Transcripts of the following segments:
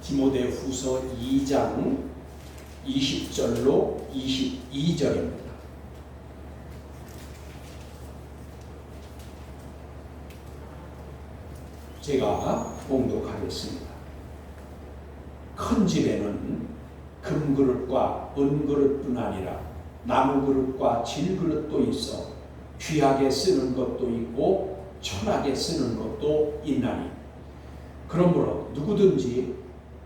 디모데후서 2장 20절로 22절입니다. 제가 봉독하겠습니다. 큰 집에는 금그릇과 은그릇뿐 아니라 나무그릇과 질그릇도 있어 귀하게 쓰는 것도 있고 천하게 쓰는 것도 있나니, 그러므로 누구든지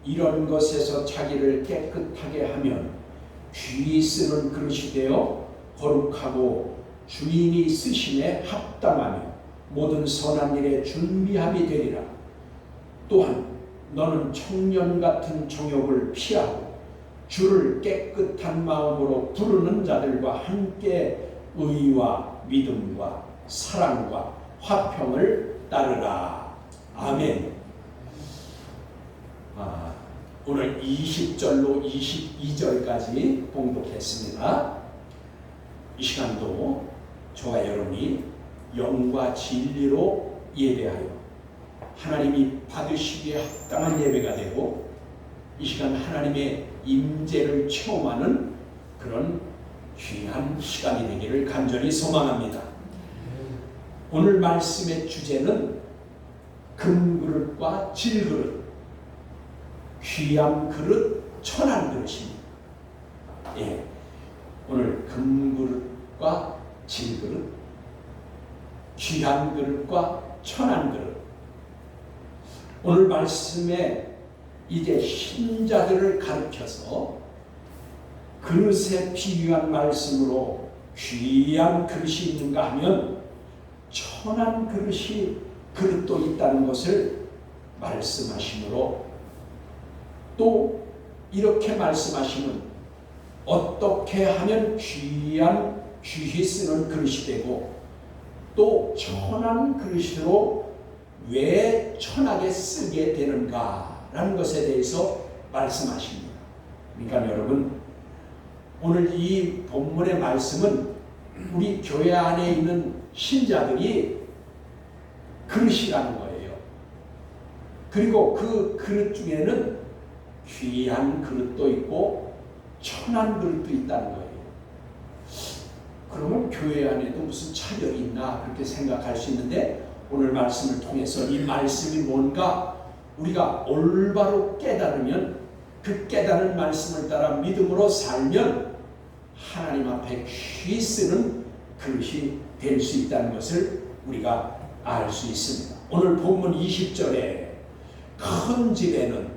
이런 것에서 자기를 깨끗하게 하면 귀히 쓰는 그릇이 되어 거룩하고 주인이 쓰심에 합당하며 모든 선한 일에 준비함이 되리라. 또한 너는 청년 같은 정욕을 피하고 주를 깨끗한 마음으로 부르는 자들과 함께 의와 믿음과 사랑과 화평을 따르라. 아멘. 오늘 20절로 22절까지 봉독했습니다. 이 시간도 저와 여러분이 영과 진리로 예배하여 하나님이 받으시기에 합당한 예배가 되고 이 시간 하나님의 임재를 체험하는 그런 귀한 시간이 되기를 간절히 소망합니다. 오늘 말씀의 주제는 금그릇과 질그릇, 귀한 그릇, 천한 그릇입니다. 오늘 금그릇과 질그릇, 귀한 그릇과 천한 그릇. 오늘 말씀에 이제 신자들을 가르쳐서 그릇에 비유한 말씀으로 귀한 그릇이 있는가 하면 천한 그릇도 있다는 것을 말씀하시므로, 또 이렇게 말씀하시면 어떻게 하면 귀히 쓰는 그릇이 되고 또 천한 그릇으로 왜 천하게 쓰게 되는가라는 것에 대해서 말씀하십니다. 그러니까 여러분, 오늘 이 본문의 말씀은 우리 교회 안에 있는 신자들이 그릇이라는 거예요. 그리고 그 그릇 중에는 귀한 그릇도 있고 천한 그릇도 있다는 거예요. 그러면 교회 안에도 무슨 차별이 있나 그렇게 생각할 수 있는데, 오늘 말씀을 통해서 이 말씀이 뭔가 우리가 올바로 깨달으면, 그 깨달은 말씀을 따라 믿음으로 살면 하나님 앞에 귀히 쓰는 그릇이 될 수 있다는 것을 우리가 알 수 있습니다. 오늘 본문 20절에 큰 집에는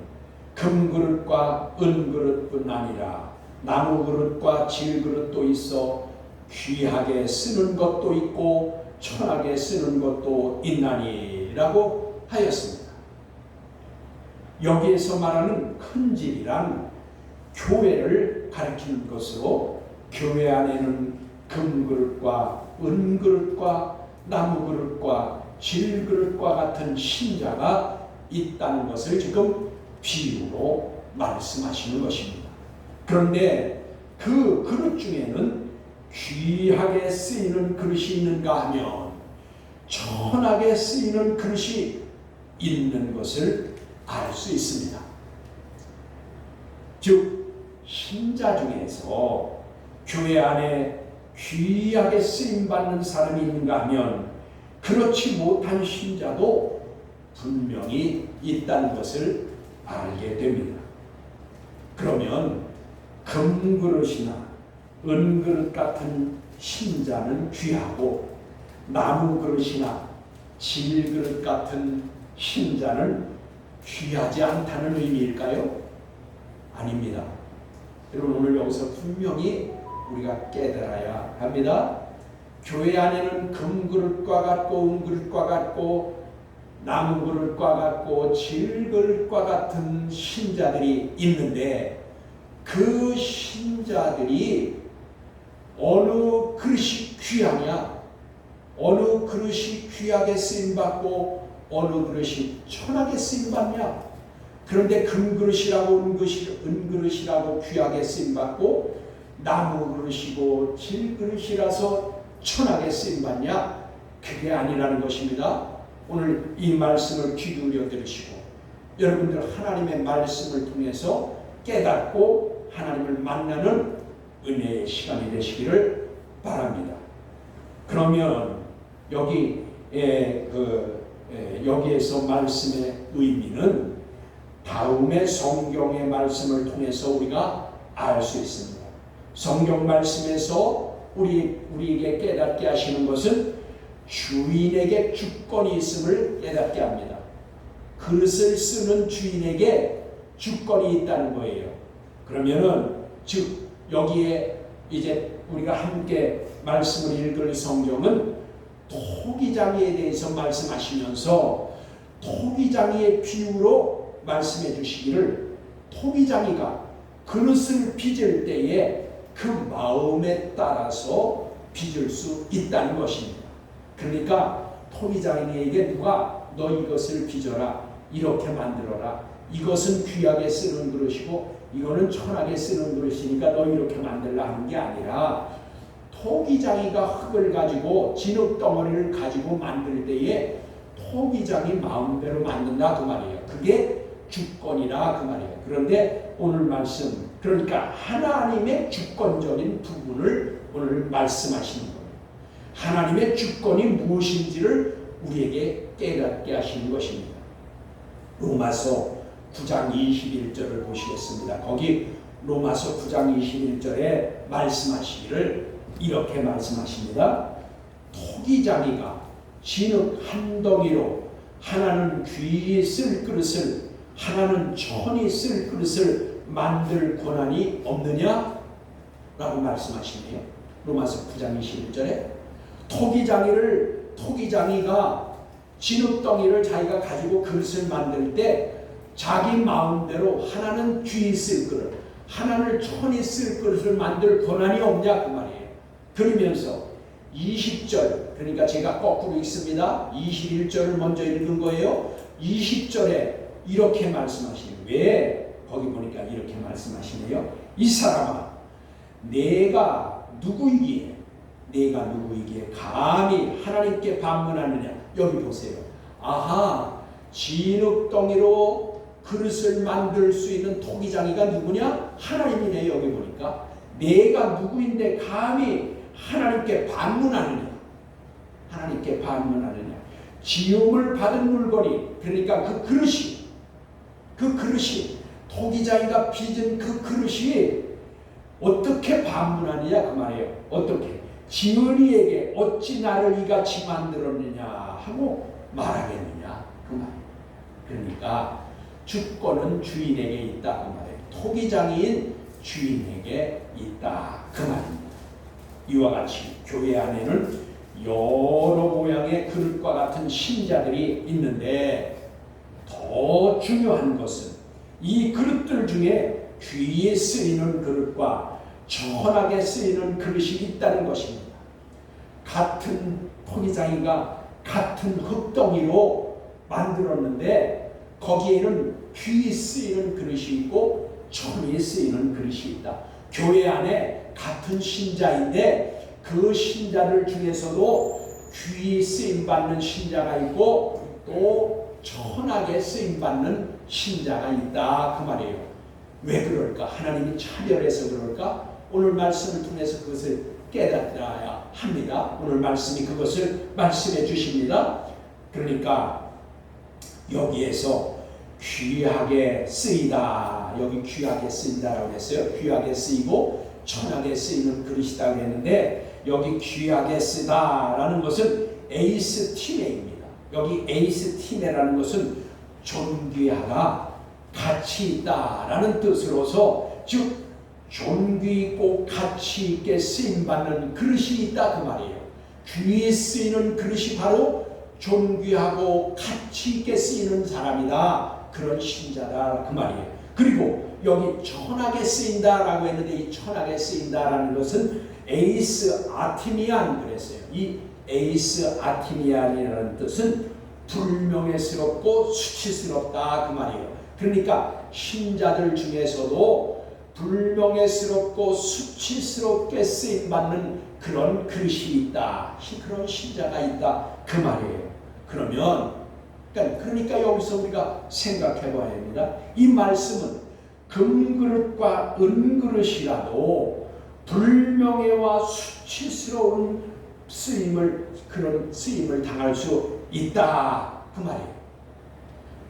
금그릇과 은그릇뿐 아니라 나무그릇과 질그릇도 있어 귀하게 쓰는 것도 있고 천하게 쓰는 것도 있나니 라고 하였습니다. 여기에서 말하는 큰 집이란 교회를 가리키는 것으로, 교회 안에는 금그릇과 은그릇과 나무그릇과 질그릇과 같은 신자가 있다는 것을 지금 비유로 말씀하시는 것입니다. 그런데 그 그릇 중에는 귀하게 쓰이는 그릇이 있는가 하면 천하게 쓰이는 그릇이 있는 것을 알 수 있습니다. 즉, 신자 중에서 교회 안에 귀하게 쓰임받는 사람이 있는가 하면 그렇지 못한 신자도 분명히 있다는 것을 알게 됩니다. 그러면 금그릇이나 은그릇 같은 신자는 귀하고 나무그릇이나 질그릇 같은 신자는 귀하지 않다는 의미일까요? 아닙니다. 여러분, 오늘 여기서 분명히 우리가 깨달아야 합니다. 교회 안에는 금그릇과 같고 은그릇과 같고 나무그릇과 같고 질그릇과 같은 신자들이 있는데, 그 신자들이 어느 그릇이 귀하냐, 어느 그릇이 귀하게 쓰임받고 어느 그릇이 천하게 쓰임받냐. 그런데 금그릇이라고 은그릇이라고 귀하게 쓰임받고 나무그릇이고 질그릇이라서 천하게 쓰임받냐? 그게 아니라는 것입니다. 오늘 이 말씀을 귀 기울여 들으시고 여러분들 하나님의 말씀을 통해서 깨닫고 하나님을 만나는 은혜의 시간이 되시기를 바랍니다. 그러면 여기에서 말씀의 의미는 다음의 성경의 말씀을 통해서 우리가 알 수 있습니다. 성경 말씀에서 우리에게 깨닫게 하시는 것은 주인에게 주권이 있음을 깨닫게 합니다. 그릇을 쓰는 주인에게 주권이 있다는 거예요. 그러면은 즉 여기에 이제 우리가 함께 말씀을 읽을 성경은 토기장이에 대해서 말씀하시면서 토기장이의 비유로 말씀해 주시기를, 토기장이가 그릇을 빚을 때에 그 마음에 따라서 빚을 수 있다는 것입니다. 그러니까 토기장이에게 누가 너 이것을 빚어라, 이렇게 만들어라, 이것은 귀하게 쓰는 그릇이고 이거는 천하게 쓰는 그릇이니까 너 이렇게 만들라 하는 게 아니라, 토기장이가 흙을 가지고 진흙덩어리를 가지고 만들 때에 토기장이 마음대로 만든다 그 말이에요. 그게 주권이라 그 말이에요. 그런데 오늘 말씀, 그러니까 하나님의 주권적인 부분을 오늘 말씀하시는 거예요. 하나님의 주권이 무엇인지를 우리에게 깨닫게 하시는 것입니다. 로마서 9장 21절을 보시겠습니다. 거기 로마서 9장 21절에 말씀하시기를 이렇게 말씀하십니다. 토기장이가 진흙 한 덩이로 하나는 귀히 쓸 그릇을, 하나는 천히 쓸 그릇을 만들 권한이 없느냐? 라고 말씀하시네요. 로마서 9장 21절에 토기장이가 진흙덩이를 자기가 가지고 그릇을 만들 때 자기 마음대로 하나는 귀히 쓸 그릇, 하나는 천히 쓸 그릇을 만들 권한이 없냐 그 말이에요. 그러면서 20절, 그러니까 제가 거꾸로 읽습니다. 21절을 먼저 읽은 거예요. 20절에 이렇게 말씀하시네요. 왜? 거기 보니까 이렇게 말씀하시네요. 이 사람아, 내가 누구이기에 감히 하나님께 반문하느냐. 여기 보세요. 아하, 진흙덩이로 그릇을 만들 수 있는 토기장이가 누구냐? 하나님이네. 여기 보니까 내가 누구인데 감히 하나님께 반문하느냐. 하나님께 반문하느냐. 지음을 받은 물건이, 그러니까 그 그릇이 토기장이가 빚은 그 그릇이 어떻게 반문하느냐 그 말이에요. 어떻게? 지은이에게 어찌 나를 이같이 만들었느냐 하고 말하겠느냐 그 말이에요. 그러니까 주권은 주인에게 있다 그 말이에요. 토기장이인 주인에게 있다 그 말입니다. 이와 같이 교회 안에는 여러 모양의 그릇과 같은 신자들이 있는데, 더 중요한 것은 이 그릇들 중에 귀에 쓰이는 그릇과 천하게 쓰이는 그릇이 있다는 것입니다. 같은 토기장이가 같은 흙덩이로 만들었는데 거기에는 귀에 쓰이는 그릇이 있고 천에 쓰이는 그릇이 있다. 교회 안에 같은 신자인데 그 신자들 중에서도 귀에 쓰임받는 신자가 있고 또 천하게 쓰임받는 신자가 있다 그 말이에요. 왜 그럴까? 하나님이 차별해서 그럴까? 오늘 말씀을 통해서 그것을 깨닫어야 합니다. 오늘 말씀이 그것을 말씀해 주십니다. 그러니까 여기에서 귀하게 쓰이다, 여기 귀하게 쓰인다라고 했어요. 귀하게 쓰이고 천하게 쓰이는 그릇이라고 했는데, 여기 귀하게 쓰다라는 것은 에이스티메입니다. 여기 에이스티메라는 것은 존귀하다, 가치 있다라는 뜻으로서, 즉 존귀 있고 가치 있게 쓰임받는 그릇이 있다 그 말이에요. 귀에 쓰이는 그릇이 바로 존귀하고 가치 있게 쓰이는 사람이다, 그런 신자다 그 말이에요. 그리고 여기 천하게 쓰인다라고 했는데, 이 천하게 쓰인다라는 것은 에이스 아티미안 그랬어요. 이 에이스 아티미안이라는 뜻은 불명예스럽고 수치스럽다 그 말이에요. 그러니까 신자들 중에서도 불명예스럽고 수치스럽게 쓰임받는 그런 그릇이 있다, 그런 신자가 있다 그 말이에요. 그러면 그러니까 여기서 우리가 생각해 봐야 합니다. 이 말씀은 금그릇과 은그릇이라도 불명예와 수치스러운 그런 쓰임을 당할 수 있다 그 말이에요.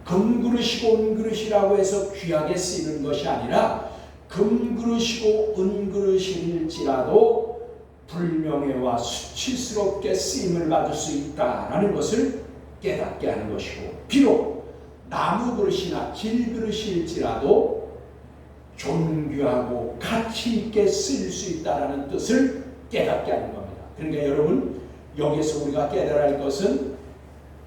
금그릇이고 은그릇이라고 해서 귀하게 쓰이는 것이 아니라 금그릇이고 은그릇일지라도 불명예와 수치스럽게 쓰임을 받을 수 있다라는 것을 깨닫게 하는 것이고, 비록 나무 그릇이나 길 그릇일지라도 존귀하고 가치 있게 쓰일 수 있다라는 뜻을 깨닫게 하는 겁니다. 그러니까 여러분, 여기서 우리가 깨달아야 할 것은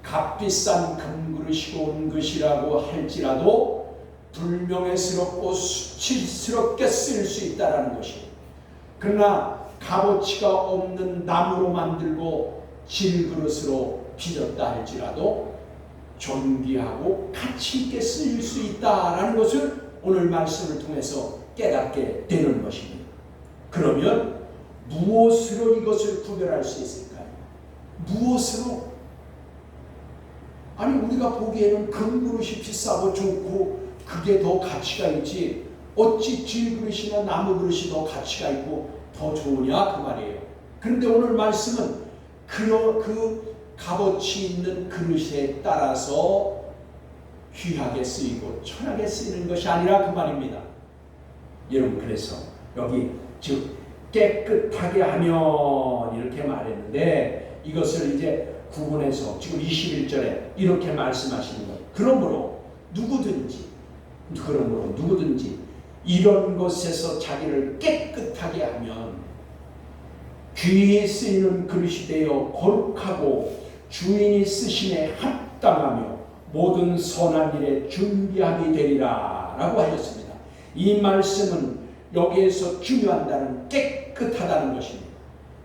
값비싼 금그릇이고 은그릇이라고 할지라도 불명예스럽고 수치스럽게 쓰일 수 있다라는 것이에요. 그러나 값어치가 없는 나무로 만들고 질그릇으로 빚었다 할지라도 존귀하고 가치 있게 쓰일 수 있다라는 것을 오늘 말씀을 통해서 깨닫게 되는 것입니다. 그러면 무엇으로 이것을 구별할 수 있을까요? 무엇으로? 아니, 우리가 보기에는 금그릇이 비싸고 좋고 그게 더 가치가 있지, 어찌 질그릇이나 나무그릇이 더 가치가 있고 더 좋으냐 그 말이에요. 그런데 오늘 말씀은 그 값어치 있는 그릇에 따라서 귀하게 쓰이고 천하게 쓰이는 것이 아니라 그 말입니다. 여러분, 그래서 여기 즉 깨끗하게 하면 이렇게 말했는데, 이것을 이제 구분해서 지금 21절에 이렇게 말씀하시는 거예요. 그러므로 누구든지 이런 것에서 자기를 깨끗하게 하면 귀에 쓰이는 그릇이 되어 거룩하고 주인이 쓰심에 합당하며 모든 선한 일에 준비하게 되리라 라고 하셨습니다. 이 말씀은 여기에서 중요한 단어는 깨끗하다는 것입니다.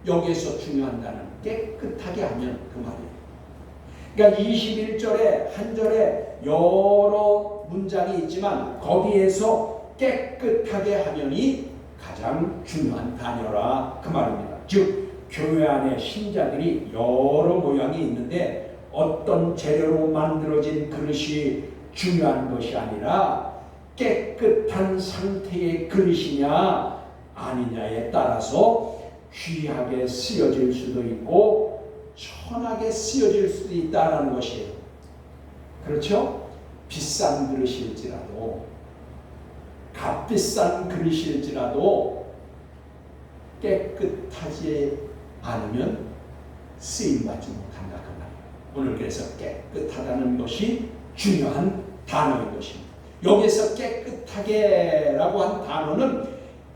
여기에서 중요한 단어는 깨끗하게 하면 그 말이에요. 그러니까 21절에 한 절에 여러 문장이 있지만 거기에서 깨끗하게 하면이 가장 중요한 단어라 그 말입니다. 즉 교회 안에 신자들이 여러 모양이 있는데 어떤 재료로 만들어진 그릇이 중요한 것이 아니라 깨끗한 상태의 그릇이냐 아니냐에 따라서 귀하게 쓰여질 수도 있고 천하게 쓰여질 수도 있다는 것이에요. 그렇죠? 비싼 그릇일지라도 값비싼 그릇일지라도 깨끗하지 않으면 쓰임받지 못한다 그 말이에요. 오늘 그래서 깨끗하다는 것이 중요한 단어인 것입니다. 여기서 깨끗하게라고 한 단어는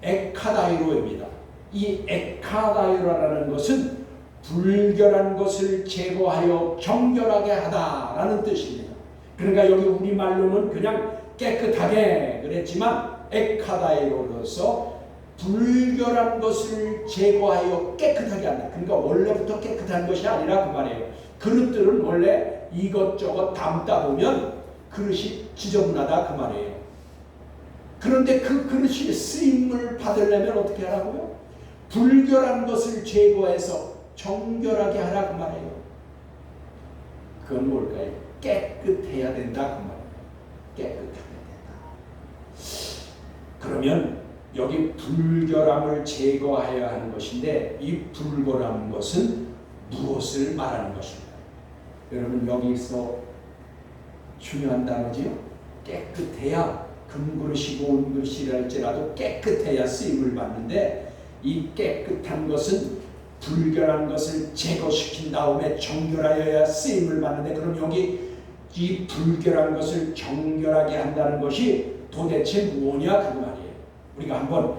에카다이로입니다. 이 에카다이로라는 것은 불결한 것을 제거하여 정결하게 하다라는 뜻입니다. 그러니까 여기 우리말로는 그냥 깨끗하게 그랬지만 에카다이로로서 불결한 것을 제거하여 깨끗하게 한다. 그러니까 원래부터 깨끗한 것이 아니라 그 말이에요. 그릇들은 원래 이것저것 담다 보면 그릇이 지저분하다 그 말이에요. 그런데 그 그릇이 쓰임을 받으려면 어떻게 하라고요? 불결한 것을 제거해서 정결하게 하라 그 말이에요. 그건 뭘까요? 깨끗해야 된다 그 말이에요. 깨끗해야 된다. 그러면 여기 불결함을 제거하여야 하는 것인데 이 불결한 것은 무엇을 말하는 것입니까? 여러분, 여기서 중요한 단어지요. 깨끗해야 금그릇이고 은그릇이랄지라도 깨끗해야 쓰임을 받는데 이 깨끗한 것은 불결한 것을 제거시킨 다음에 정결하여야 쓰임을 받는데, 그럼 여기 이 불결한 것을 정결하게 한다는 것이 도대체 뭐냐 그 말이에요. 우리가 한번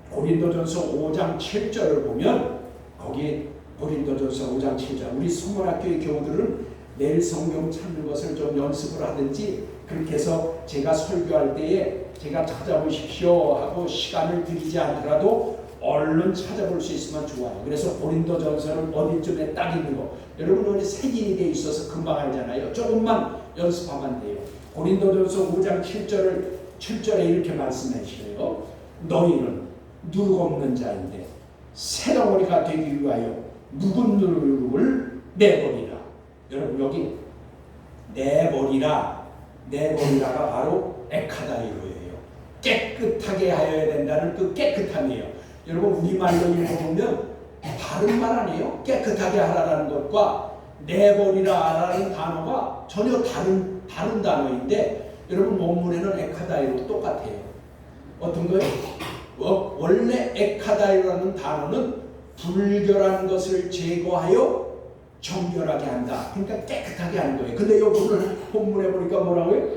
고린도전서 5장 7절을 보면 거기 고린도전서 5장 7절 우리 소문학교의 교우들은 내일 성경 찾는 것을 좀 연습을 하든지 그렇게 해서 제가 설교할 때에 제가 찾아보십시오 하고 시간을 들이지 않더라도 얼른 찾아볼 수 있으면 좋아요. 그래서 고린도전서는 어디쯤에 딱 있는 거 여러분 우리 색인이 돼 있어서 금방 알잖아요. 조금만 연습하면 돼요. 고린도전서 5장 7절에 이렇게 말씀하시네요. 너희는 누룩 없는 자인데 새덩어리가 되기 위하여 묵은 누룩을 내버리라. 여러분 여기 내버리라가 바로 에카다이로예요. 깨끗하게 하여야 된다는 그 깨끗함이에요. 여러분 우리말로 읽어보면 다른 말 아니에요. 깨끗하게 하라는 것과 내버리라라는 단어가 전혀 다른 단어인데 여러분 원문에는 에카다이로 똑같아요. 어떤 거예요? 원래 에카다이로라는 단어는 불결한 것을 제거하여 정결하게 한다. 그러니까 깨끗하게 하는 거예요. 근데 여기 오늘 본문에 보니까 뭐라고요?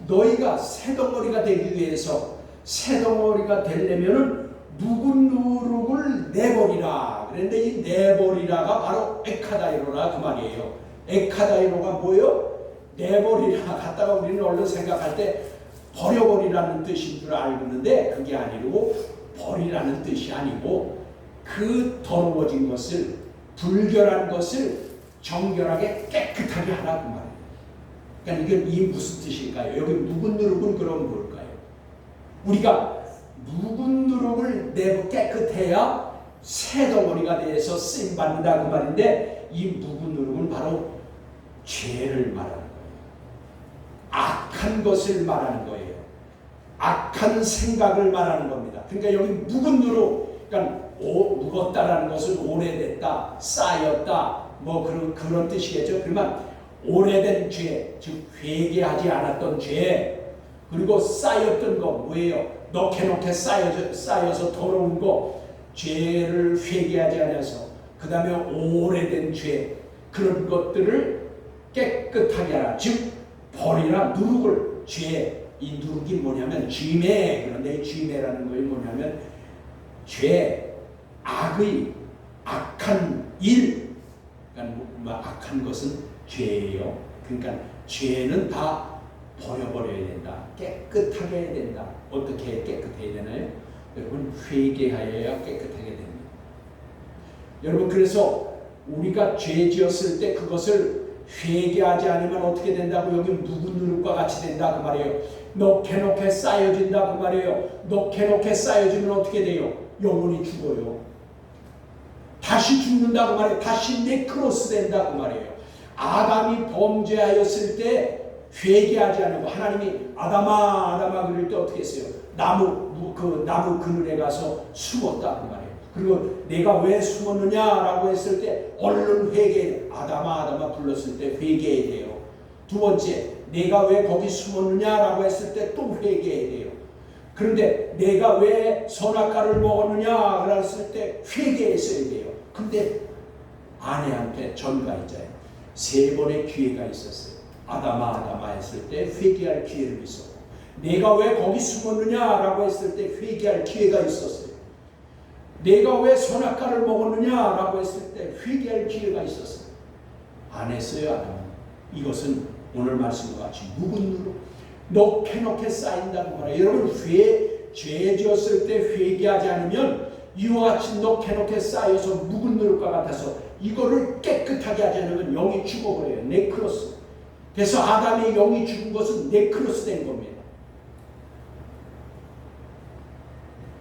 너희가 새덩어리가 되기 위해서 새덩어리가 되려면은 묵은 누룩을 내버리라. 그런데 이 내버리라가 바로 에카다이로라 그 말이에요. 에카다이로가 뭐예요? 내버리라. 갖다가 우리는 얼른 생각할 때 버려버리라는 뜻인 줄 알고 있는데 그게 아니고 버리라는 뜻이 아니고 그 더러워진 것을 불결한 것을 정결하게 깨끗하게 하라 그 말이에요. 그러니까 이게 무슨 뜻일까요? 여기 묵은 누룩은 그럼 뭘까요? 우리가 묵은 누룩을 내고 깨끗해야 새 덩어리가 돼서 쓰임 받는다 그 말인데 이 묵은 누룩은 바로 죄를 말하는 거예요. 악한 것을 말하는 거예요. 악한 생각을 말하는 겁니다. 그러니까 여기 묵은 누룩, 그러니까 묵었다라는 것은 오래됐다, 쌓였다, 뭐 그런 뜻이겠죠. 그러면 오래된 죄, 즉 회개하지 않았던 죄, 그리고 쌓였던 거 뭐예요? 넣게 쌓여서 더러운 거, 죄를 회개하지 않아서 그 다음에 오래된 죄, 그런 것들을 깨끗하게 하라. 즉 버리라. 누룩을, 죄, 이 누룩이 뭐냐면 쥐매. 그런데 이 쥐매라는 것이 뭐냐면 죄, 악의, 악한 일, 그러니까 악한 것은 죄예요. 그러니까 죄는 다 버려버려야 된다. 깨끗하게 해야 된다. 어떻게 깨끗해야 되나요? 여러분 회개하여야 깨끗하게 됩니다. 여러분 그래서 우리가 죄 지었을 때 그것을 회개하지 않으면 어떻게 된다고? 여기 묵은 누룩과 같이 된다 그 말이에요. 넣게 쌓여진다 그 말이에요. 넣게 쌓여지면 어떻게 돼요? 영혼이 죽어요. 다시 죽는다고 말해요. 다시 네크로스 된다고 말해요. 아담이 범죄하였을 때 회개하지 않고 하나님이 아담아 그럴 때 어떻게 했어요? 나무 그늘에 가서 숨었다 그 말이에요. 그리고 내가 왜 숨었느냐라고 했을 때 얼른 회개. 아담아 불렀을 때 회개해야 돼요. 두 번째, 내가 왜 거기 숨었느냐라고 했을 때 또 회개해야 돼요. 그런데 내가 왜 선악과를 먹었느냐 그랬을 때 회개했어야 돼요. 근데 아내한테 전가이자에 3번의 기회가 있었어요. 아담아 했을 때 회개할 기회를 있었고, 내가 왜 거기 숨었느냐라고 했을 때 회개할 기회가 있었어요. 내가 왜 선악과를 먹었느냐라고 했을 때 회개할 기회가 있었어요. 안 했어요. 아담은. 이것은 오늘 말씀과 같이 묵은 누룩, 넣게 쌓인다는 거예요. 여러분 죄 지었을 때 회개하지 않으면 이와 같이 넣게 쌓여서 묵은 누룩과 같아서 이거를 깨끗하게 하지 않으면 영이 죽어버려요. 네크로스. 그래서 아담의 영이 죽은 것은 네크로스 된 겁니다.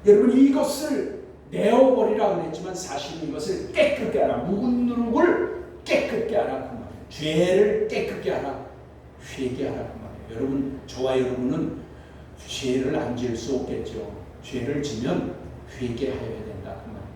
여러분 이것을 내어버리라고 했지만 사실은 이것을 깨끗게 하라. 묵은 누룩을 깨끗게 하라 그 말이에요. 죄를 깨끗게 하라. 회개하라 그 말이에요. 여러분 저와 여러분은 죄를 안 지을 수 없겠죠. 죄를 지면 회개해야 된다 그 말이에요.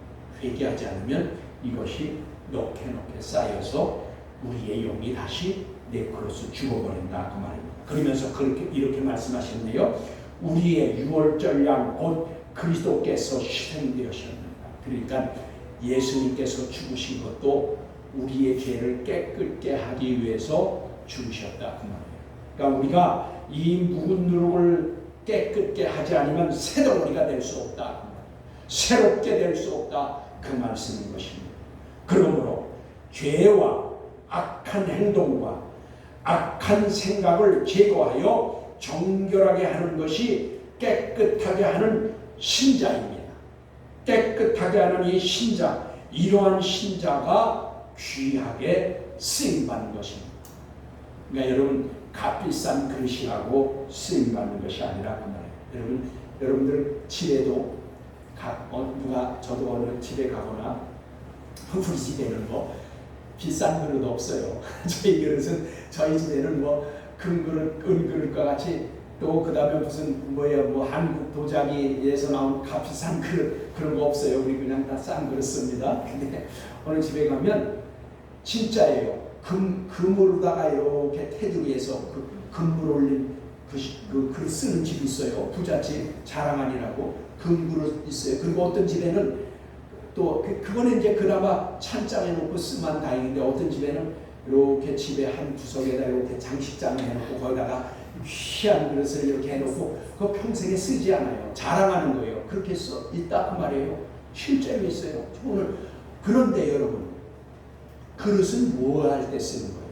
회개하지 않으면 이것이 넣게 쌓여서 우리의 영이 다시 네크로스 죽어버린다 그 말입니다. 그러면서 이렇게 말씀하셨네요. 우리의 유월절 양 곧 그리스도께서 희생되셨습니다. 그러니까 예수님께서 죽으신 것도 우리의 죄를 깨끗게 하기 위해서 죽으셨다 그 말이에요. 그러니까 우리가 이 묵은 누룩을 깨끗게 하지 않으면 새 덩어리가 될 수 없다 그 말이에요. 새롭게 될 수 없다 그 말씀인 것입니다. 그러므로 죄와 악한 행동과 악한 생각을 제거하여 정결하게 하는 것이 깨끗하게 하는 신자입니다. 깨끗하게 하는 이 신자, 이러한 신자가 귀하게 쓰임받는 것입니다. 그러니까 여러분 값비싼 그릇이라고 쓰임받는 것이 아니라 그 말이에요. 여러분들 집에도 저도 어느 집에 가거나 푸푸리지 되는 거 비싼 그릇 없어요. 저희 그릇은 저희 집에는 뭐 금그릇, 은그릇과 같이 또 그다음에 무슨 뭐 한국 도자기에서 나온 값비싼 그릇 그런 거 없어요. 우리 그냥 다 싼 그릇 씁니다. 근데 어느 집에 가면 진짜예요. 금으로다가 이렇게 테두리에서 그 금불 올린 그 그릇 쓰는 집 있어요. 부잣집 자랑하니라고 금그릇 있어요. 그리고 어떤 집에는 또 그거는 이제 그나마 찬장에 놓고 쓰면 다행인데 어떤 집에는 이렇게 집에 한 구석에다 이렇게 장식장을 해놓고 거기다가 귀한 그릇을 이렇게 해놓고 그거 평생에 쓰지 않아요. 자랑하는 거예요. 그렇게 써 있다 그 말이에요. 실제로 있어요. 오늘 그런데 여러분 그릇은 뭐 할 때 쓰는 거예요?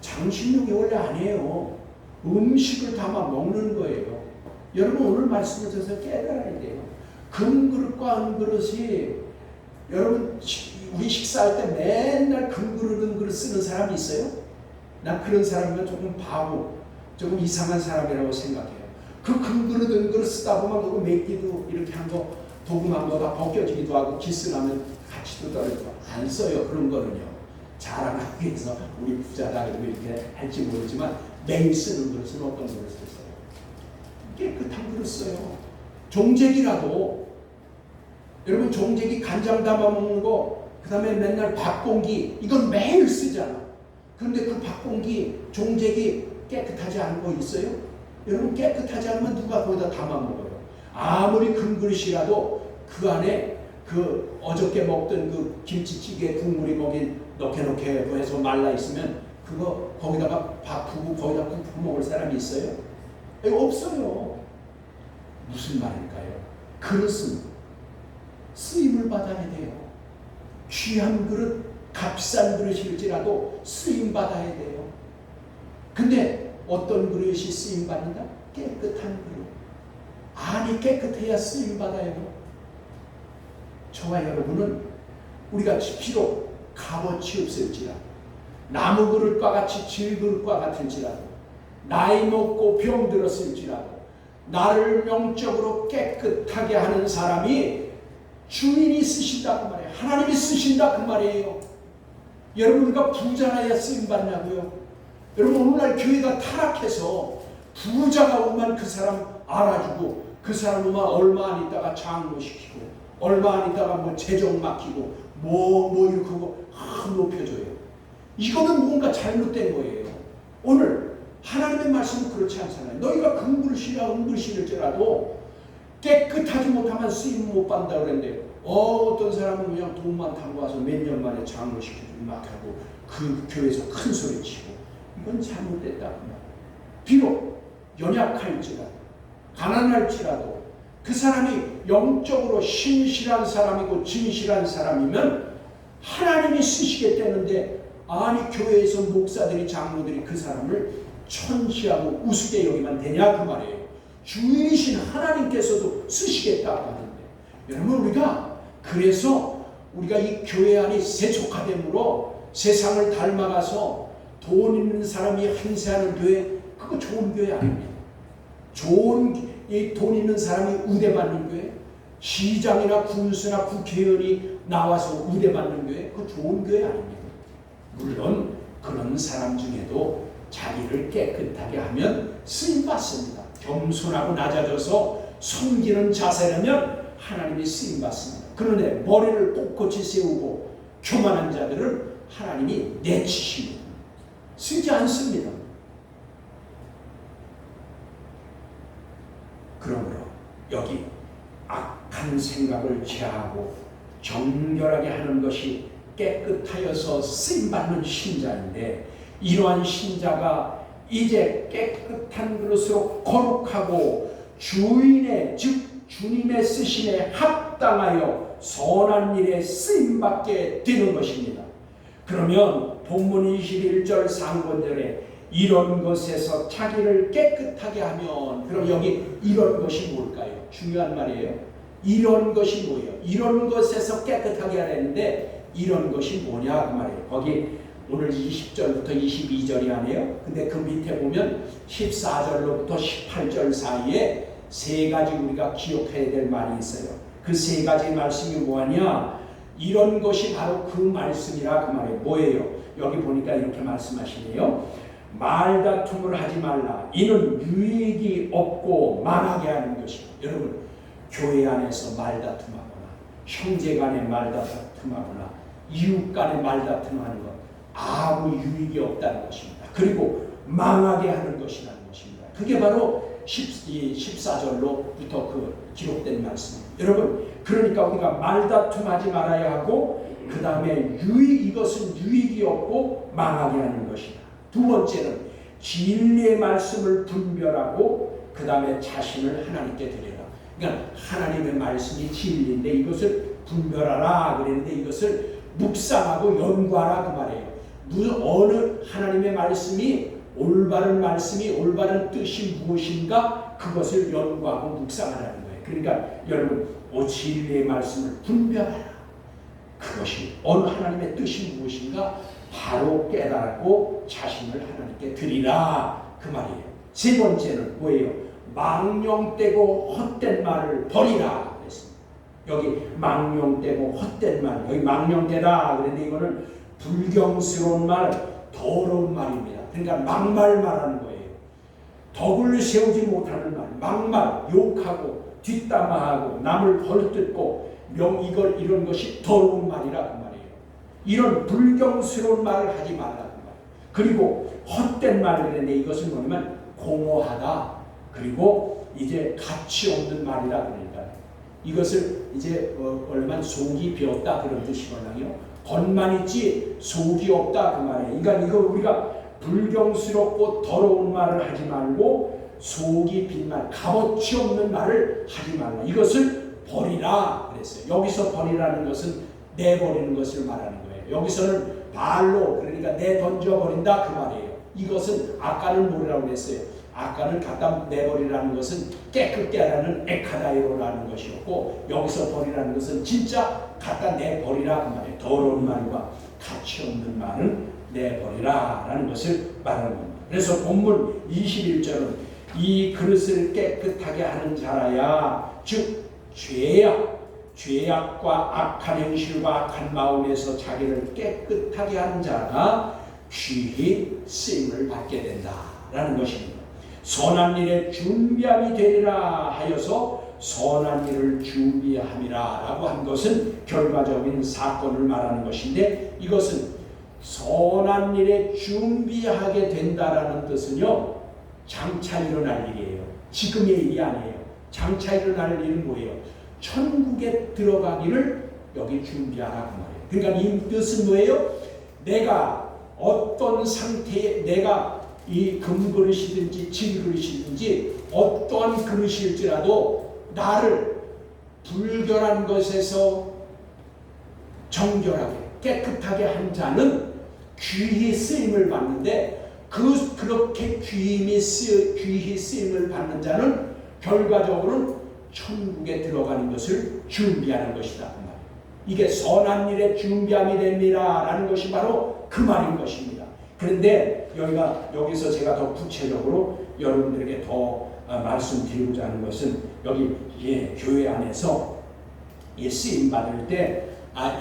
장식용이 원래 아니에요. 음식을 담아 먹는 거예요. 여러분 오늘 말씀을 들어서 깨달아야 돼요. 금그릇과 은그릇이 여러분 우리 식사할 때 맨날 금그릇 은그릇 쓰는 사람이 있어요? 난 그런 사람이면 조금 바보, 조금 이상한 사람이라고 생각해요. 그 금그릇 은그릇 쓰다 보면 그거 몇 개도 이렇게 한 거 도금한 거 다 벗겨지기도 하고 기스나면 같이도 떨어지고 안 써요. 그런 거는요. 자랑하기 위해서 우리 부자다 그러고 이렇게 할지 모르지만 매일 쓰는 그릇은 어떤 그릇을 써요? 깨끗한 그릇 써요. 종제기라도 여러분 종제기 간장 담아 먹는 거 그 다음에 맨날 밥공기 이건 매일 쓰잖아. 그런데 그 밥공기 종제기 깨끗하지 않은 거 있어요? 여러분 깨끗하지 않으면 누가 거기다 담아 먹어요? 아무리 큰 그릇이라도 그 안에 그 어저께 먹던 그 김치찌개 국물이 거기 넣게 해서 말라 있으면 그거 거기다가 밥 부고 거기다 국 부어 먹을 사람이 있어요? 없어요. 무슨 말일까요? 그릇은 쓰임을 받아야 돼요. 귀한 그릇, 값싼 그릇일지라도 쓰임 받아야 돼요. 근데 어떤 그릇이 쓰임 받는다? 깨끗한 그릇. 안이 깨끗해야 쓰임 받아요. 저와 여러분은 우리가 비록 값어치 없을지라도 나무 그릇과 같이 질그릇과 같을지라도 나이 먹고 병들었을지라도 나를 영적으로 깨끗하게 하는 사람이 주인이 쓰신다 그 말이에요. 하나님이 쓰신다 그 말이에요. 여러분 우리가 부자라야 쓰임받냐고요? 여러분 오늘날 교회가 타락해서 부자가 오면 그 사람 알아주고 그 사람 오면 얼마 안 있다가 장로시키고 얼마 안 있다가 뭐 재정 맡기고 뭐 이렇게 하고 높여줘요. 이거는 뭔가 잘못된 거예요. 오늘 하나님의 말씀은 그렇지 않잖아요. 너희가 금그릇이나 은그릇일지라도 깨끗하지 못하면 쓰임 못 받는다 그랬는데 어떤 사람은 그냥 돈만 타고 와서 몇 년 만에 장로시켜주고 막 하고 그 교회에서 큰 소리 치고 이건 잘못됐다. 비록 연약할지라도 가난할지라도 그 사람이 영적으로 신실한 사람이고 진실한 사람이면 하나님이 쓰시겠다는데 아니 교회에서 목사들이 장로들이 그 사람을 천시하고 우습게 여기면 되냐 그 말이에요. 주인이신 하나님께서도 쓰시겠다고 하는데 여러분 우리가 그래서 우리가 이 교회 안이 세속화됨으로 세상을 닮아가서 돈 있는 사람이 행세하는 교회 그거 좋은 교회 아닙니다. 좋은 이 돈 있는 사람이 우대받는 교회 시장이나 군수나 국회의원이 나와서 우대받는 교회 그거 좋은 교회 아닙니다. 물론 그런 사람 중에도 자기를 깨끗하게 하면 쓰임받습니다. 겸손하고 낮아져서 섬기는 자세라면 하나님이 쓰임받습니다. 그런데 머리를 꼿꼿이 세우고 교만한 자들은 하나님이 내치십니다. 쓰지 않습니다. 그러므로 여기 악한 생각을 제하고 정결하게 하는 것이 깨끗하여서 쓰임받는 신자인데 이러한 신자가 이제 깨끗한 그릇으로 거룩하고 주인의 즉 주님의 쓰심에 합당하여 선한 일에 쓰임받게 되는 것입니다. 그러면 본문 21절 상권절에 이런 것에서 자기를 깨끗하게 하면 그럼 여기 이런 것이 뭘까요? 중요한 말이에요. 이런 것이 뭐예요? 이런 것에서 깨끗하게 하라는데 이런 것이 뭐냐 그 말이에요. 거기 오늘 20절부터 22절이 아니에요. 근데 그 밑에 보면 14절로부터 18절 사이에 세 가지 우리가 기억해야 될 말이 있어요. 그 세 가지 말씀이 뭐하냐? 이런 것이 바로 그 말씀이라 그 말이에요. 뭐예요? 여기 보니까 이렇게 말씀하시네요. 말다툼을 하지 말라. 이는 유익이 없고 망하게 하는 것이고. 여러분, 교회 안에서 말다툼하거나 형제 간에 말다툼하거나 이웃 간에 말다툼하는 것 아무 유익이 없다는 것입니다. 그리고 망하게 하는 것이라는 것입니다. 그게 바로 14절로부터 그 기록된 말씀입니다. 여러분, 그러니까 우리가 말다툼하지 말아야 하고 그 다음에 이것은 유익이 없고 망하게 하는 것이다. 두 번째는 진리의 말씀을 분별하고 그 다음에 자신을 하나님께 드리라. 그러니까 하나님의 말씀이 진리인데 이것을 분별하라 그랬는데 이것을 묵상하고 연구하라 그 말이에요. 어느 하나님의 말씀이 올바른 말씀이 올바른 뜻이 무엇인가 그것을 연구하고 묵상하라는 거예요. 그러니까 여러분 진리의 말씀을 분별하라. 그것이 어느 하나님의 뜻이 무엇인가 바로 깨달고 자신을 하나님께 드리라 그 말이에요. 세 번째는 뭐예요? 망령되고 헛된 말을 버리라 그랬습니다. 여기 망령되고 헛된 말, 여기 망령되다 그런데 이거는 불경스러운 말, 더러운 말입니다. 그러니까 막말 말하는 거예요. 덕을 세우지 못하는 말, 막말, 욕하고 뒷담화하고 남을 헐뜯고 이런 것이 더러운 말이라 그 말이에요. 이런 불경스러운 말을 하지 말라 그 말이에요. 그리고 헛된 말을 했는데 이것은 뭐냐면 공허하다. 그리고 이제 가치 없는 말이라 그러니까 이것을 이제 얼마 속이 비었다 그런 뜻이거든요. 겉만 있지 속이 없다 그 말이에요. 그러니까 이거 우리가 불경스럽고 더러운 말을 하지 말고 속이 빈 말, 값어치 없는 말을 하지 말라. 이것을 버리라 그랬어요. 여기서 버리라는 것은 내버리는 것을 말하는 거예요. 여기서는 발로 그러니까 내던져 버린다 그 말이에요. 이것은 아까는 뭐라고 그랬어요? 아까는 갖다 내버리라는 것은 깨끗게 하라는 에카다이로라는 것이었고 여기서 버리라는 것은 진짜 갖다 내버리라 그 말이에요. 더러운 말과 가치 없는 말은 내버리라 라는 것을 말하는 겁니다. 그래서 본문 21절은 이 그릇을 깨끗하게 하는 자라야 즉 죄악과 악한 행실과 악한 마음에서 자기를 깨끗하게 하는 자가 귀히 쓰임을 받게 된다라는 것입니다. 선한 일에 준비함이 되리라 하여서 선한 일을 준비함이라 라고 한 것은 결과적인 사건을 말하는 것인데 이것은 선한 일에 준비하게 된다라는 뜻은요 장차 일어날 일이에요. 지금의 일이 아니에요. 장차 일어날 일은 뭐예요? 천국에 들어가기를 여기 준비하라 그 말이에요. 그러니까 이 뜻은 뭐예요? 내가 어떤 상태에 내가 이 금그릇이든지 진그릇이든지 어떠한 그릇일지라도 나를 불결한 것에서 정결하게 깨끗하게 한 자는 귀히 쓰임을 받는데 그렇게 귀히 쓰임을 받는 자는 결과적으로는 천국에 들어가는 것을 준비하는 것이다. 그 말이에요. 이게 선한 일에 준비함이 됩니다 라는 것이 바로 그 말인 것입니다. 그런데 여기서 제가 더 구체적으로 여러분들에게 더 말씀드리고자 하는 것은 여기 교회 안에서 쓰임 받을 때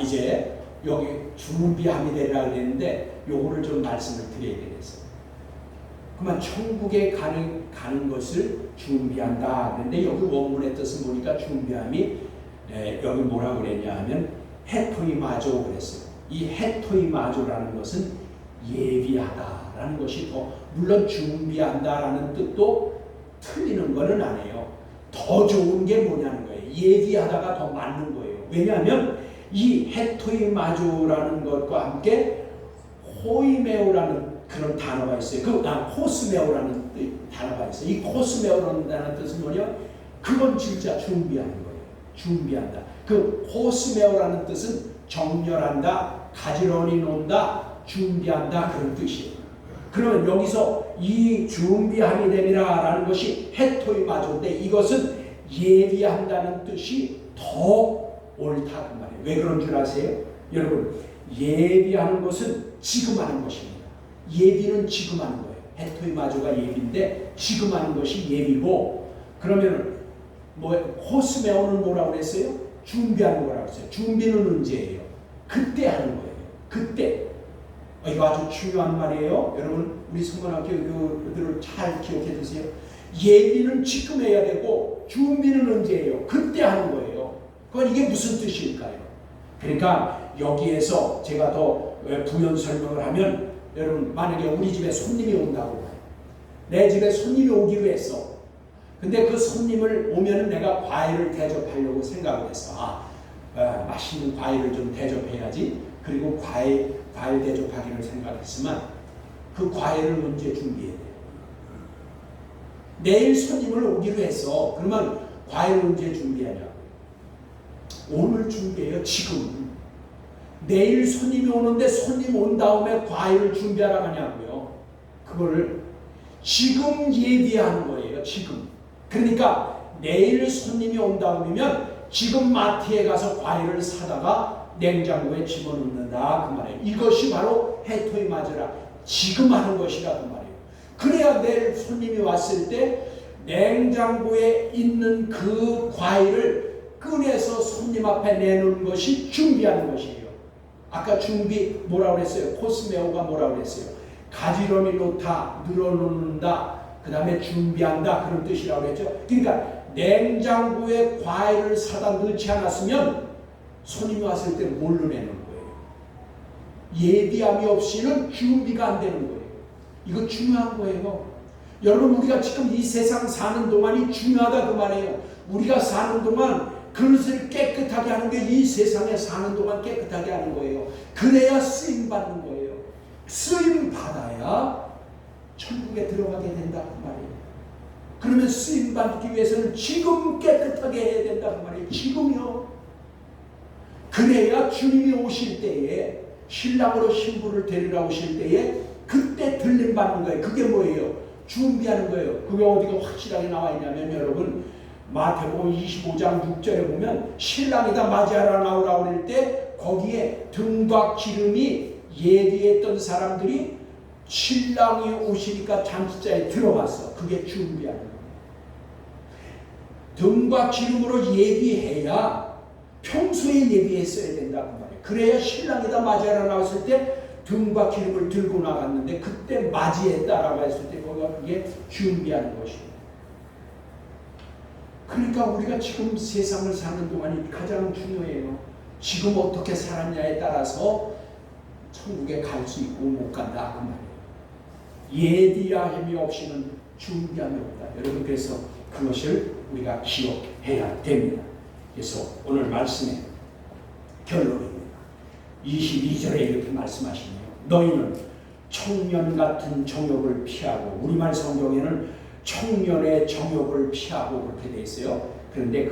이제 여기 준비함이 되라 그랬는데 요거를 좀 말씀을 드려야 되겠어요. 그러면 천국에 가는 것을 준비한다. 그런데 여기 원문의 뜻을 보니까 준비함이 여기 뭐라고 그랬냐 하면 헤토이마조 그랬어요. 이 헤토이마조라는 것은 예비하다라는 것이 물론 준비한다라는 뜻도 틀리는 것은 아니에요. 더 좋은 게 뭐냐는 거예요. 예비하다가 더 맞는 거예요. 왜냐하면 이 헤토이마조라는 것과 함께 호이메오라는 그런 단어가 있어요. 코스메오라는 단어가 있어요. 이 코스메오라는 뜻은 뭐냐? 그건 진짜 준비하는 거예요. 준비한다. 그 코스메오라는 뜻은 정렬한다, 가지런히 논다, 준비한다 그런 뜻이에요. 그러면 여기서 이 준비함이 되리라 라는 것이 헤토이마조인데 이것은 예비한다는 뜻이 더 옳다 그 말이에요. 왜 그런 줄 아세요? 여러분 예비하는 것은 지금 하는 것입니다. 예비는 지금 하는 거예요. 헤토이마조가 예비인데 지금 하는 것이 예비고 그러면 호스메오는 뭐라고 그랬어요? 준비하는 거라고 했어요. 준비는 언제예요? 그때 하는 거예요. 그때. 이거 아주 중요한 말이에요. 여러분 우리 성문학교 교우들을 잘 기억해 두세요. 예비는 지금 해야 되고 준비는 언제 해요? 그때 하는 거예요. 그건 이게 무슨 뜻일까요? 그러니까 여기에서 제가 더 부연 설명을 하면, 여러분 만약에 우리 집에 손님이 온다고, 내 집에 손님이 오기로 했어. 근데 그 손님을 오면은 내가 과일을 대접하려고 생각을 했어. 맛있는 과일을 좀 대접해야지. 그리고 과일 대접하기를 생각했지만 그 과일을 언제 준비해야 돼? 내일 손님을 오기로 했어. 그러면 과일을 언제 준비하냐고? 오늘 준비해요. 지금. 내일 손님이 오는데 손님 온 다음에 과일을 준비하라고 하냐고요. 그거를 지금 예비하는 거예요. 지금. 그러니까 내일 손님이 온다면 지금 마트에 가서 과일을 사다가 냉장고에 집어넣는다 그 말이에요. 이것이 바로 해토이 맞으라. 지금 하는 것이라 그 말이에요. 그래야 내일 손님이 왔을 때 냉장고에 있는 그 과일을 꺼내서 손님 앞에 내놓는 것이 준비하는 것이에요. 아까 준비 뭐라고 그랬어요? 코스메오가 뭐라고 그랬어요? 가지런히 놓다, 늘어놓는다, 그 다음에 준비한다, 그런 뜻이라고 했죠. 그러니까 냉장고에 과일을 사다 넣지 않았으면 손님이 왔을 때 뭘로 내놓는 거예요? 예비함이 없이는 준비가 안 되는 거예요. 이거 중요한 거예요. 여러분 우리가 지금 이 세상 사는 동안이 중요하다 그 말이에요. 우리가 사는 동안 그릇을 깨끗하게 하는 게 이 세상에 사는 동안 깨끗하게 하는 거예요. 그래야 쓰임 받는 거예요. 쓰임 받아야 천국에 들어가게 된다 그 말이에요. 그러면 쓰임 받기 위해서는 지금 깨끗하게 해야 된다 그 말이에요. 지금요. 그래야 주님이 오실 때에, 신랑으로 신부를 데리러 오실 때에 그때 들림 받는 거예요. 그게 뭐예요? 준비하는 거예요. 그게 어디가 확실하게 나와 있냐면, 여러분 마태복음 25장 6절에 보면 신랑이다 맞이하라 나오라고 그럴 때 거기에 등과 기름이 예비했던 사람들이 신랑이 오시니까 잔치자에 들어갔어. 그게 준비하는 거예요. 등과 기름으로 예비해야 평소에 예비했어야 된다 그 말이에요. 그래야 신랑이다 맞이하라 나왔을 때 등과 기름을 들고 나갔는데 그때 맞이했다라고 했을 때 그게 준비하는 것입니다. 그러니까 우리가 지금 세상을 사는 동안이 가장 중요해요. 지금 어떻게 살았냐에 따라서 천국에 갈 수 있고 못 간다 그 말이에요. 예비함이 없이는 준비함이 없다. 여러분 그래서 그것을 우리가 기억해야 됩니다. 그래서 오늘 말씀의 결론입니다. 22절에 이렇게 말씀하시네요. 너희는 청년 같은 정욕을 피하고, 우리말 성경에는 청년의 정욕을 피하고 그렇게 되어 있어요. 그런데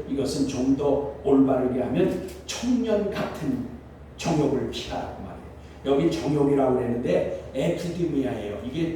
이것은 좀 더 올바르게 하면 청년 같은 정욕을 피하라고 말해요. 여기 정욕이라고 했는데 에피디미아예요. 이게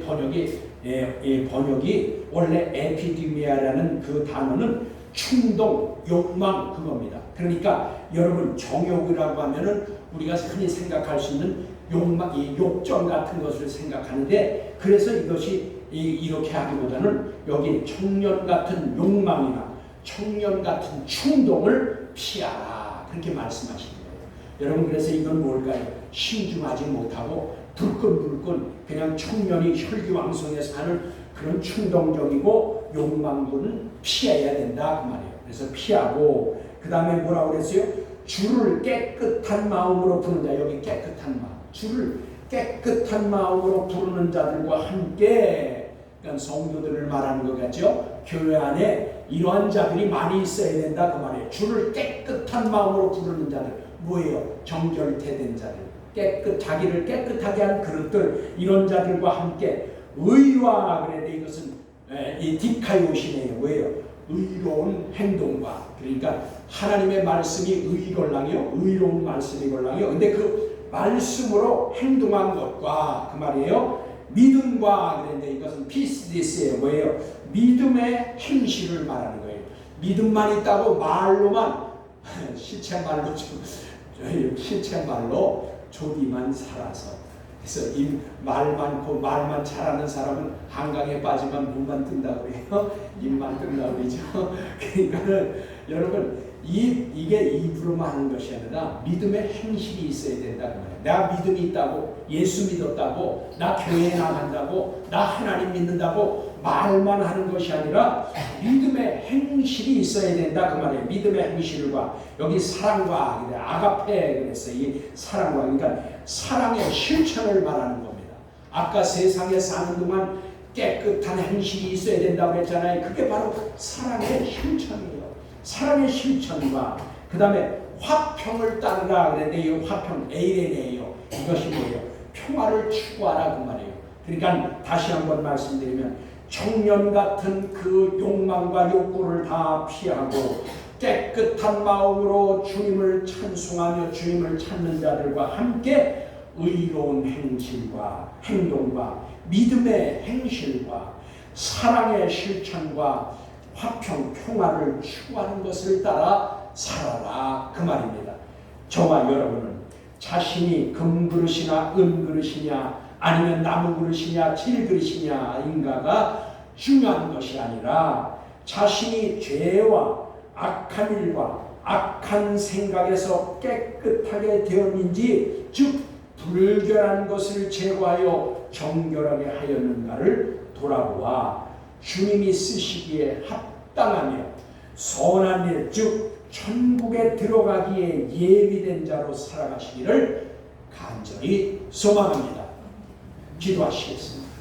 번역이 원래 에피디미아라는 그 단어는 충동, 욕망 그겁니다. 그러니까 여러분 정욕이라고 하면은 우리가 흔히 생각할 수 있는 욕망, 이 욕정 같은 것을 생각하는데, 그래서 이것이 이렇게 하기보다는 여기 청년 같은 욕망이나 청년 같은 충동을 피하라 그렇게 말씀하시는 거예요. 여러분 그래서 이건 뭘까요? 신중하지 못하고 불끈불끈 그냥 청년이 혈기왕성해서 하는 그런 충동적이고 욕망들은 피해야 된다 그 말이에요. 그래서 피하고, 그 다음에 뭐라고 그랬어요? 주를 깨끗한 마음으로 부른다. 여기 깨끗한 마음, 주를 깨끗한 마음으로 부르는 자들과 함께, 그러니까 성도들을 말하는 것 같죠? 교회 안에 이러한 자들이 많이 있어야 된다 그 말이에요. 주를 깨끗한 마음으로 부르는 자들, 뭐예요? 정결태된 자들, 자기를 깨끗하게 한 그릇들, 이런 자들과 함께 의와, 그런데 이것은 이 디카이오시네요. 뭐예요? 의로운 행동과, 그러니까 하나님의 말씀이 의걸랑이요, 의로운 말씀이걸랑이요. 근데 그 말씀으로 행동한 것과 그 말이에요. 믿음과, 그런데 이것은 피스디스예요. 뭐예요? 믿음의 행실을 말하는 거예요. 믿음만 있다고 말로만 실체말로 조디만 살아서 그래서 이 말 많고 말만 잘하는 사람은 한강에 빠지면 물만 뜬다고 그래요. 입만 뜬다고 그러죠. 그러니까는 여러분 이게 입으로만 하는 것이 아니라 믿음의 행실이 있어야 된다는 거예요. 내가 믿음이 있다고, 예수 믿었다고, 나 교회에 나간다고, 나 하나님 믿는다고 말만 하는 것이 아니라 믿음의 행실이 있어야 된다 그 말이에요. 믿음의 행실과 여기 사랑과 아가페 그랬어요. 이 사랑과 그러니까 사랑의 실천을 말하는 겁니다. 아까 세상에 사는 동안 깨끗한 행실이 있어야 된다고 했잖아요. 그게 바로 사랑의 실천이에요. 사랑의 실천과 그 다음에 화평을 따르라 그랬는데 이 화평 에이레네예요. 이것이 뭐예요? 평화를 추구하라 그 말이에요. 그러니까 다시 한번 말씀드리면 청년 같은 그 욕망과 욕구를 다 피하고 깨끗한 마음으로 주님을 찬송하며 주님을 찾는 자들과 함께 의로운 행실과 행동과 믿음의 행실과 사랑의 실천과 화평, 평화를 추구하는 것을 따라 살아라 그 말입니다. 저와 여러분은 자신이 금그릇이나 은그릇이냐 아니면 나무그릇이냐 질그릇이냐인가가 중요한 것이 아니라 자신이 죄와 악한 일과 악한 생각에서 깨끗하게 되었는지 즉 불결한 것을 제거하여 정결하게 하였는가를 돌아보아 주님이 쓰시기에 합당하며 선한 일 즉 천국에 들어가기에 예비된 자로 살아가시기를 간절히 소망합니다. 기도하시겠습니다.